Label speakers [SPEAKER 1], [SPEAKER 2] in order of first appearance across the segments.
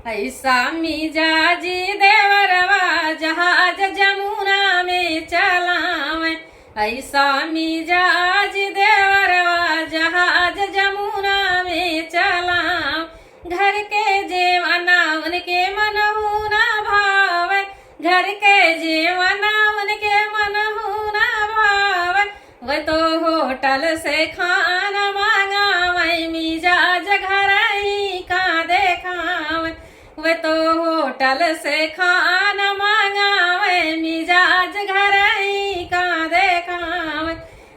[SPEAKER 1] ऐसा मिजाजी देवरवा जहाज जमुना में चलावे। ऐसा मिजाज देवरवा जहाज जमुना में चलावे। घर के जेवना उनके मनहु ना भावे। घर के जेवना उनके मनहु ना भावे। वह तो होटल से खाना मांगावे। मिजाज घर ही का देखावे। वह तो होटल से खाना मांगावे। मिजाज घर ही का देखावे।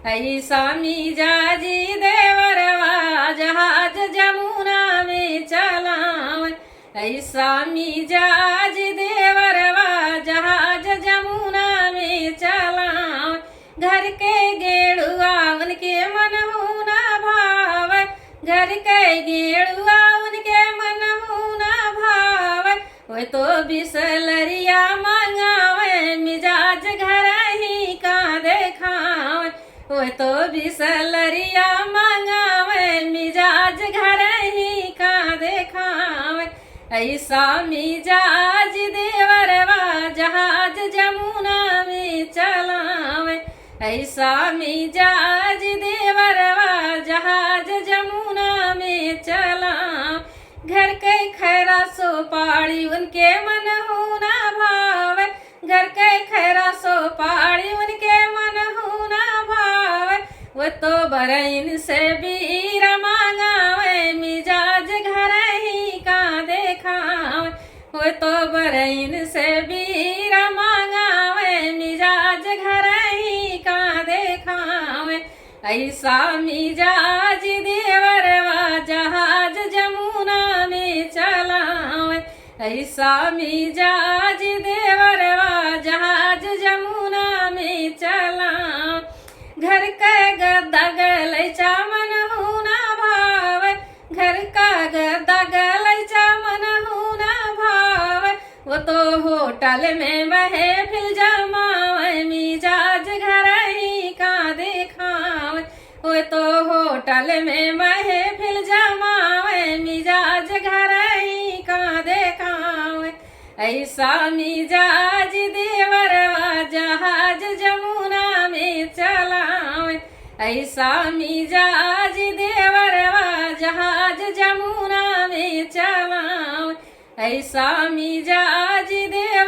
[SPEAKER 1] ऐसा मिजाजी देवरवा जहाज जमुना में चलावे। ऐसा मिजाज देवरवा जहाज जमुना में चलावे। घर के गेड़ुआ उनके मनहु ना भावे। घर के गेड़ुआ उनके मनहु ना भावे। वह तो बिसलरिया मांगावे। मिजाज घर ही का देखावे। वह तो बिसलरिया मांगावे। मिजाज घर ही का देखावे। ऐसा मिजाज देवरवा जहाज जमुना में चलावे। ऐसा मिजाज देवरवा जहाज जमुना में चलावे। घर के खैरा सोपाड़ी उनके मनहु ना भावे। घर के खैरा सोपाड़ी उनके मनहु ना भावे। वो तो बरइन से बीर मांगावे। मिजाज घर ही का देखावे। वो तो बरइन से बीर मांगावे। मिजाज घर ही का देखावे। ऐसा मिजाज देवरवा जहाज जमुना में चलावे। ऐसा मिजाज देवरवा जहाज जमुना में चलावे। घर का गद्दा गलैचा मनहु ना भावे। घर का गद्दा गलैचा मनहु ना भावे। वो तो होटल में महफिल जमावे। मिजाज घर ही का देखावे। वो तो होटल में महफिल जमावे। मिजाज घर ही का देखावे। ऐसा मिजाज देवरवा जहाज जमुना में चलावे। ऐसा मिजाज देवरवा जहाज जमुना में चलावे। ऐसा मिजाज देवरवा